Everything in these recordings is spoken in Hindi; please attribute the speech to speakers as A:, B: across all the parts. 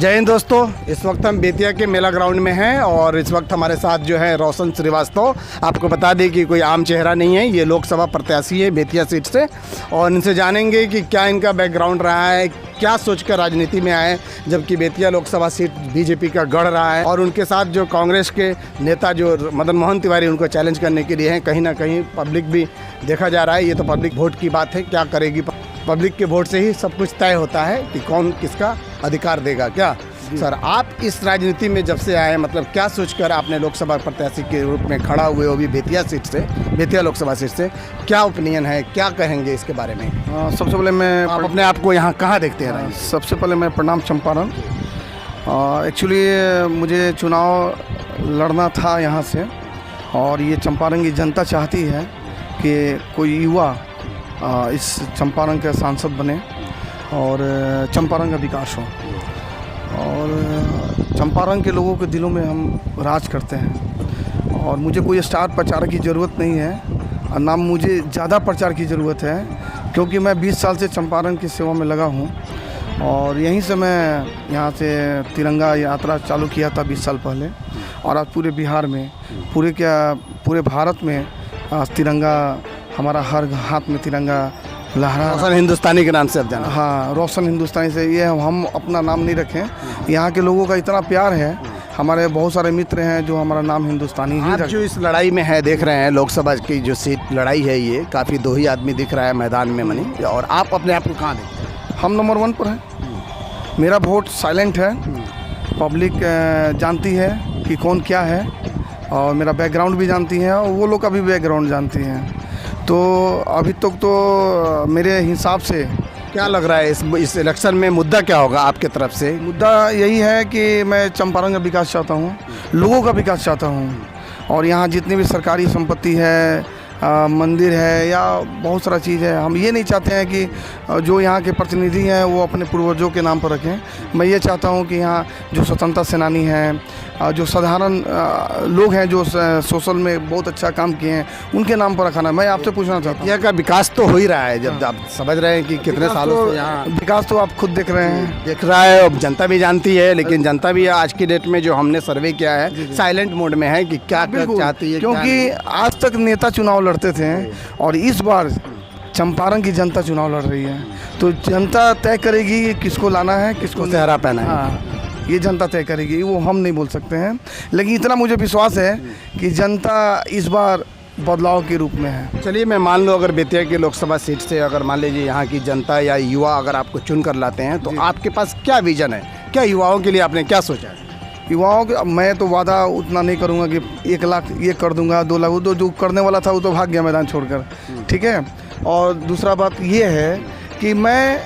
A: जय हिंद दोस्तों, इस वक्त हम बेतिया के मेला ग्राउंड में हैं और इस वक्त हमारे साथ जो है रोशन श्रीवास्तव। आपको बता दें कि कोई आम चेहरा नहीं है, ये लोकसभा प्रत्याशी है बेतिया सीट से और इनसे जानेंगे कि क्या इनका बैकग्राउंड रहा है, क्या सोचकर राजनीति में आए, जबकि बेतिया लोकसभा सीट बीजेपी का गढ़ रहा है। और उनके साथ जो कांग्रेस के नेता जो मदन मोहन तिवारी उनको चैलेंज करने के लिए हैं। कहीं ना कहीं पब्लिक भी देखा जा रहा है, ये तो पब्लिक वोट की बात है, क्या करेगी पब्लिक के वोट से ही सब कुछ तय होता है कि कौन किसका अधिकार देगा। क्या सर, आप इस राजनीति में जब से आए, मतलब क्या सोचकर आपने लोकसभा प्रत्याशी के रूप में खड़ा हुए, वो भी बेतिया सीट से, बेतिया लोकसभा सीट से, क्या ओपिनियन है, क्या कहेंगे इसके बारे में?
B: सबसे पहले मैं
A: आप अपने आप को यहाँ कहाँ देखते हैं?
B: सबसे पहले मैं प्रणाम चंपारण। एक्चुअली मुझे चुनाव लड़ना था यहाँ से और ये चंपारण की जनता चाहती है कि कोई युवा इस चंपारण के सांसद बने और चंपारण का विकास हो। और चंपारण के लोगों के दिलों में हम राज करते हैं और मुझे कोई स्टार प्रचारक की ज़रूरत नहीं है और ना मुझे ज़्यादा प्रचार की ज़रूरत है, क्योंकि मैं 20 साल से चंपारण की सेवा में लगा हूँ और यहीं से मैं यहाँ से तिरंगा यात्रा चालू किया था 20 साल पहले। और आज पूरे बिहार में, पूरे भारत में आज तिरंगा, हमारा हर हाथ में तिरंगा लहरा।
A: रोशन हिंदुस्तानी के नाम से अब जाना।
B: हाँ, रोशन हिंदुस्तानी से। ये हम अपना नाम नहीं रखें, यहाँ के लोगों का इतना प्यार है, हमारे बहुत सारे मित्र हैं जो हमारा नाम हिंदुस्तानी ही रखें।
A: जो इस लड़ाई में है, देख रहे हैं लोकसभा की जो सीट लड़ाई है, ये काफ़ी दो ही आदमी दिख रहा है मैदान में मनी, और आप अपने आप को कहाँ देखते हैं?
B: हम नंबर 1 पर हैं। मेरा वोट साइलेंट है, पब्लिक जानती है कि कौन क्या है और मेरा बैकग्राउंड भी जानती है और वो लोग का भी बैकग्राउंड जानती हैं। तो अभी तक तो मेरे हिसाब से
A: क्या लग रहा है इस इलेक्शन में मुद्दा क्या होगा आपके तरफ से?
B: मुद्दा यही है कि मैं चंपारण का विकास चाहता हूँ, लोगों का विकास चाहता हूँ और यहाँ जितनी भी सरकारी संपत्ति है, मंदिर है या बहुत सारा चीज़ है, हम ये नहीं चाहते हैं कि जो यहाँ के प्रतिनिधि हैं वो अपने पूर्वजों के नाम पर रखें। मैं ये चाहता हूँ कि यहाँ जो स्वतंत्रता सेनानी हैं, जो साधारण लोग हैं, जो सोशल में बहुत अच्छा काम किए हैं, उनके नाम पर रखाना। मैं आपसे पूछना चाहता हूँ,
A: यहाँ का विकास तो हो ही रहा है, जब आप समझ रहे हैं कि कितने सालों से यहाँ
B: विकास तो आप खुद देख रहे हैं,
A: देख रहा है और जनता भी जानती है। लेकिन जनता भी आज की डेट में जो हमने सर्वे किया है, साइलेंट मोड में है कि क्या चाहती है,
B: क्योंकि आज तक नेता चुनाव लड़ते थे और इस बार चंपारण की जनता चुनाव लड़ रही है, तो जनता तय करेगी किसको लाना है, किसको
A: चेहरा पहना है।
B: हाँ, ये जनता तय करेगी, वो हम नहीं बोल सकते हैं। लेकिन इतना मुझे विश्वास है कि जनता इस बार बदलाव के रूप में है।
A: चलिए, मैं मान लो अगर बेतिया की लोकसभा सीट से अगर मान लीजिए यहाँ की जनता या युवा अगर आपको चुन कर लाते हैं, तो आपके पास क्या विजन है, क्या युवाओं के लिए आपने क्या सोचा है?
B: युवाओं के मैं तो वादा उतना नहीं करूँगा कि 1 लाख ये कर दूंगा, 2 लाख, वो तो जो करने वाला था वो तो भाग गया मैदान छोड़कर, ठीक है। और दूसरा बात ये है कि मैं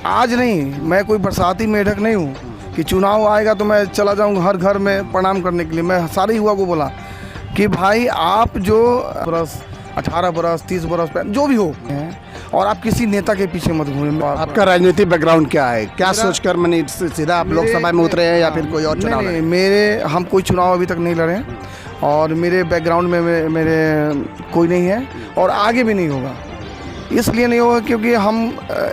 B: आज नहीं, मैं कोई बरसाती मेढक नहीं हूँ कि चुनाव आएगा तो मैं चला जाऊँगा हर घर में प्रणाम करने के लिए। मैं सारे युवा को बोला कि भाई आप जो 18 बरस 30 बरस जो भी हो, और आप किसी नेता के पीछे मत घूमें।
A: आपका राजनीतिक बैकग्राउंड क्या है, क्या सोचकर मैंने सीधा आप लोकसभा में उतरे हैं या फिर कोई और चुनाव?
B: नहीं, हम कोई चुनाव अभी तक नहीं लड़े और मेरे बैकग्राउंड में मेरे कोई नहीं है और आगे भी नहीं होगा। इसलिए नहीं होगा क्योंकि हम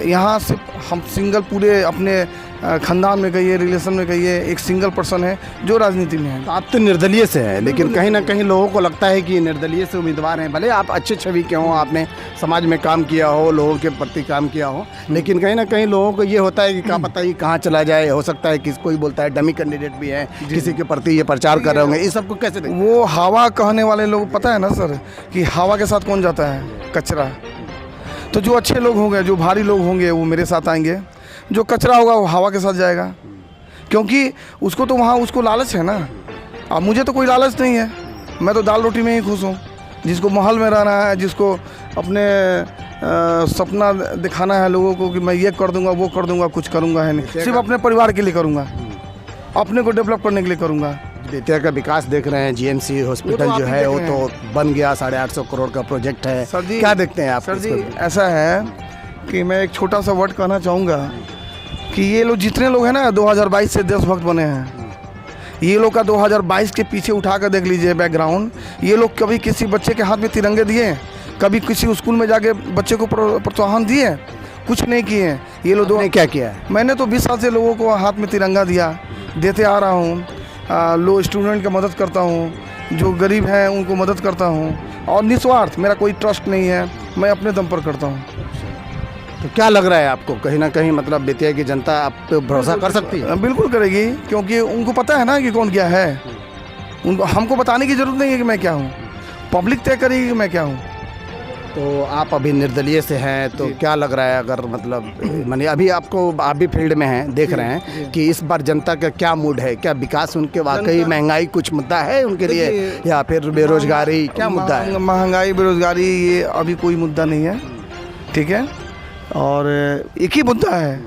B: यहाँ सिर्फ हम सिंगल, पूरे अपने ख़ानदान में कहिए, रिलेशन में कहिए, एक सिंगल पर्सन है जो राजनीति में है।
A: तो आप तो निर्दलीय से हैं, लेकिन कहीं ना कहीं लोगों को लगता है कि निर्दलीय से उम्मीदवार हैं, भले आप अच्छे छवि के हों, आपने समाज में काम किया हो, लोगों के प्रति काम किया हो, लेकिन कहीं ना कहीं लोगों को ये होता है कि क्या पता ही कहाँ चला जाए। हो सकता है कि कोई बोलता है डमी कैंडिडेट भी है, किसी के प्रति ये प्रचार कर रहे होंगे, इस सबको कैसे देखें?
B: वो हवा कहने वाले लोग, पता है ना सर कि हवा के साथ कौन जाता है? कचरा। तो जो अच्छे लोग होंगे, जो भारी लोग होंगे, वो मेरे साथ आएंगे, जो कचरा होगा वो हवा के साथ जाएगा, क्योंकि उसको तो वहाँ उसको लालच है ना। अब मुझे तो कोई लालच नहीं है, मैं तो दाल रोटी में ही खुश हूँ। जिसको महल में रहना है, जिसको अपने सपना दिखाना है लोगों को कि मैं ये कर दूंगा, वो कर दूंगा, कुछ करूंगा है नहीं, सिर्फ अपने परिवार के लिए करूंगा, अपने को डेवलप करने के लिए करूंगा।
A: बेतिया का विकास देख रहे हैं, जीएमसी हॉस्पिटल जो है वो तो बन गया, 850 करोड़ का प्रोजेक्ट है।
B: सर जी,
A: क्या देखते हैं आप?
B: सर जी, ऐसा है कि मैं एक छोटा सा वर्ड कहना चाहूँगा कि ये लोग जितने लोग हैं ना 2022 से देशभक्त बने हैं, ये लोग का 2022 के पीछे उठा कर देख लीजिए बैकग्राउंड। ये लोग कभी किसी बच्चे के हाथ में तिरंगे दिए, कभी किसी स्कूल में जाके बच्चे को प्रोत्साहन दिए, कुछ नहीं किए। ये लोग
A: आपने क्या किया है?
B: मैंने तो 20 साल से लोगों को हाथ में तिरंगा दिया, देते आ रहा हूँ। लो स्टूडेंट का मदद करता हूँ, जो गरीब हैं उनको मदद करता हूँ, और निस्वार्थ, मेरा कोई ट्रस्ट नहीं है, मैं अपने दम पर करता हूँ।
A: तो क्या लग रहा है आपको, कहीं ना कहीं मतलब बेतिया की जनता आप पे भरोसा कर सकती है?
B: बिल्कुल करेगी, क्योंकि उनको पता है ना कि कौन क्या है। उनको हमको बताने की ज़रूरत नहीं है कि मैं क्या हूँ, पब्लिक तय करेगी कि मैं क्या हूँ।
A: तो आप अभी निर्दलीय से हैं, तो क्या लग रहा है, अगर मतलब माने अभी आपको, आप भी फील्ड में हैं, देख रहे हैं कि इस बार जनता का क्या मूड है? क्या विकास उनके वाकई, महंगाई कुछ मुद्दा है उनके लिए, या फिर बेरोजगारी, क्या मुद्दा है?
B: महंगाई, बेरोजगारी, ये अभी कोई मुद्दा नहीं है, ठीक है। और एक ही मुद्दा है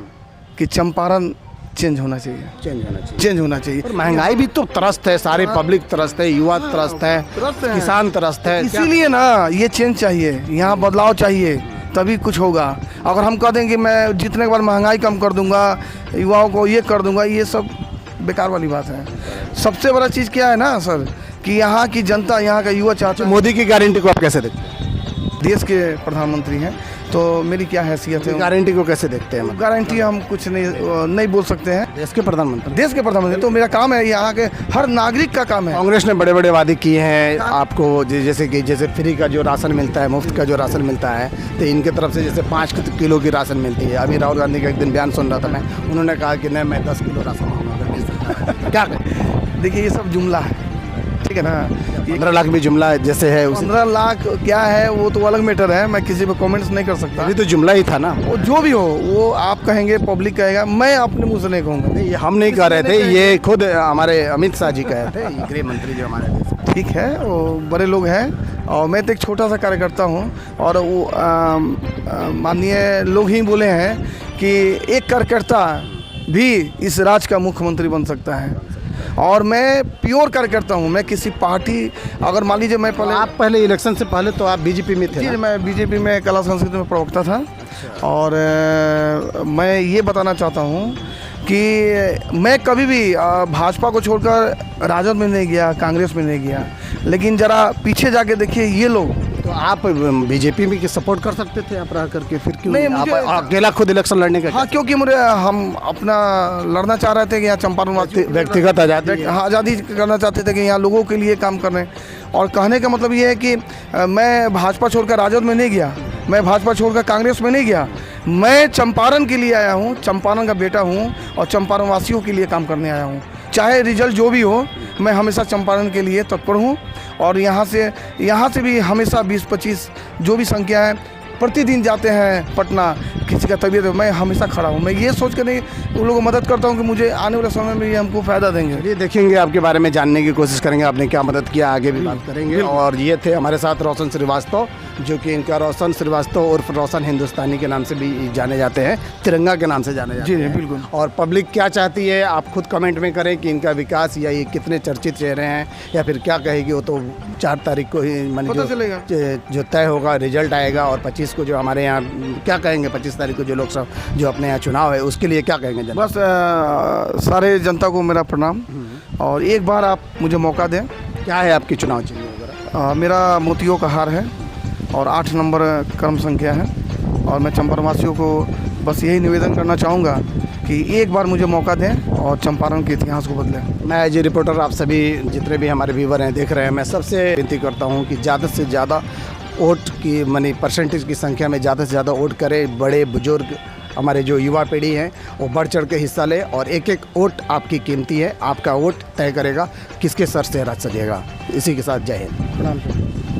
B: कि चंपारण चेंज होना चाहिए, चेंज होना चाहिए।
A: और महंगाई भी तो त्रस्त है, सारे पब्लिक त्रस्त है, युवा त्रस्त है, किसान त्रस्त है।
B: इसीलिए ना ये चेंज चाहिए, यहाँ बदलाव चाहिए, तभी कुछ होगा। अगर हम कह दें कि मैं जितने के बाद महंगाई कम कर दूंगा, युवाओं को ये कर दूंगा, ये सब बेकार वाली बात है। सबसे बड़ा चीज़ क्या है ना सर, कि यहाँ की जनता, यहाँ का युवा चाहता है।
A: मोदी की गारंटी को आप कैसे देखते हैं?
B: देश के प्रधानमंत्री हैं, तो मेरी क्या हैसियत है?
A: गारंटी को कैसे देखते हैं?
B: गारंटी हम कुछ नहीं बोल सकते हैं।
A: देश के प्रधानमंत्री
B: तो मेरा काम है, यहाँ के हर नागरिक का काम है।
A: कांग्रेस ने बड़े बड़े वादे किए हैं आपको, जैसे फ्री का जो राशन मिलता है, मुफ्त का जो राशन मिलता है, तो इनके तरफ से जैसे 5 किलो की राशन मिलती है। अभी राहुल गांधी का एक दिन बयान सुन रहा था मैं, उन्होंने कहा कि नहीं, मैं 10 किलो राशन दूंगा। क्या करें?
B: देखिए, ये सब जुमला है, ठीक है ना।
A: 15 लाख भी जुमला जैसे है,
B: 15 लाख क्या है वो तो अलग मैटर है, मैं किसी पे कमेंट्स नहीं कर सकता।
A: अभी तो जुमला ही था ना।
B: वो जो भी हो, वो आप कहेंगे, पब्लिक कहेगा, मैं अपने मुंह से नहीं कहूँगा।
A: नहीं, हम नहीं कह रहे थे, ये खुद हमारे अमित शाह जी कहे थे, गृह मंत्री जो हमारे देश।
B: ठीक है, वो बड़े लोग हैं, और मैं तो एक छोटा सा कार्यकर्ता हूँ। और वो माननीय लोग ही बोले हैं कि एक कार्यकर्ता भी इस राज्य का मुख्यमंत्री बन सकता है, और मैं प्योर कार्यकर्ता हूँ। मैं किसी पार्टी, अगर मान लीजिए मैं
A: पहले इलेक्शन से पहले तो आप बीजेपी में थे?
B: जी, मैं बीजेपी में कला संस्कृति में प्रवक्ता था। और मैं ये बताना चाहता हूँ कि मैं कभी भी भाजपा को छोड़कर राजद में नहीं गया, कांग्रेस में नहीं गया। लेकिन ज़रा पीछे जाके देखिए, ये लोग,
A: तो आप बीजेपी में की सपोर्ट कर सकते थे, आप रह करके, फिर क्यों
B: नहीं,
A: आप अकेला खुद इलेक्शन लड़ने का?
B: हाँ, क्योंकि हम अपना लड़ना चाह रहे थे कि यहाँ चंपारण
A: व्यक्तिगत आज़ादी,
B: आज़ादी करना चाहते थे कि यहाँ लोगों के लिए काम कर रहे हैं। और कहने का मतलब ये है कि मैं भाजपा छोड़कर राजद में नहीं गया, मैं भाजपा छोड़कर कांग्रेस में नहीं गया। मैं चंपारण के लिए आया हूँ, चंपारण का बेटा हूँ, और चंपारण वासियों के लिए काम करने आया हूँ। चाहे रिजल्ट जो भी हो, मैं हमेशा चंपारण के लिए तत्पर हूँ। और यहाँ से भी हमेशा 20-25 जो भी संख्या है, प्रतिदिन जाते हैं पटना, किसी का तबीयत है, मैं हमेशा खड़ा हूँ। मैं ये सोच कर नहीं उन लोगों को मदद करता हूँ कि मुझे आने वाले समय में ये हमको फ़ायदा देंगे।
A: ये देखेंगे, आपके बारे में जानने की कोशिश करेंगे, आपने क्या मदद किया, आगे भी बात करेंगे। और ये थे हमारे साथ रोशन श्रीवास्तव, जो कि इनका रोशन श्रीवास्तव उर्फ रोशन हिंदुस्तानी के नाम से भी जाने जाते हैं, तिरंगा के नाम से जाने जाते हैं।
B: जी, बिल्कुल।
A: और पब्लिक क्या चाहती है, आप खुद कमेंट में करें कि इनका विकास या ये कितने चर्चित चेहरे हैं, या फिर क्या कहेगी, वो तो 4 तारीख को ही
B: पता चलेगा,
A: जो तय होगा, रिजल्ट आएगा। और 25 को जो हमारे यहाँ क्या कहेंगे, 25 तारीख को जो लोकसभा, जो अपने यहाँ चुनाव है, उसके लिए क्या कहेंगे?
B: बस सारे जनता को मेरा प्रणाम, और एक बार आप मुझे मौका दें।
A: क्या है आपकी चुनाव चिन्ह वगैरह?
B: मेरा मोतियों का हार है, और 8 नंबर क्रम संख्या है। और मैं चंपारणवासियों को बस यही निवेदन करना चाहूँगा कि एक बार मुझे मौका दें और चंपारण के इतिहास को बदलें।
A: मैं एज ए रिपोर्टर, आप सभी जितने भी हमारे व्यूवर हैं, देख रहे हैं, मैं सबसे विनती करता हूँ कि ज़्यादा से ज़्यादा वोट की परसेंटेज की संख्या में ज़्यादा से ज़्यादा वोट करें। बड़े बुजुर्ग, हमारे जो युवा पीढ़ी है, वो बढ़ चढ़ के हिस्सा ले, और एक एक वोट आपकी कीमती है। आपका वोट तय करेगा किसके सर से राज सजेगा। इसी के साथ जय हिंद।
B: प्रणाम।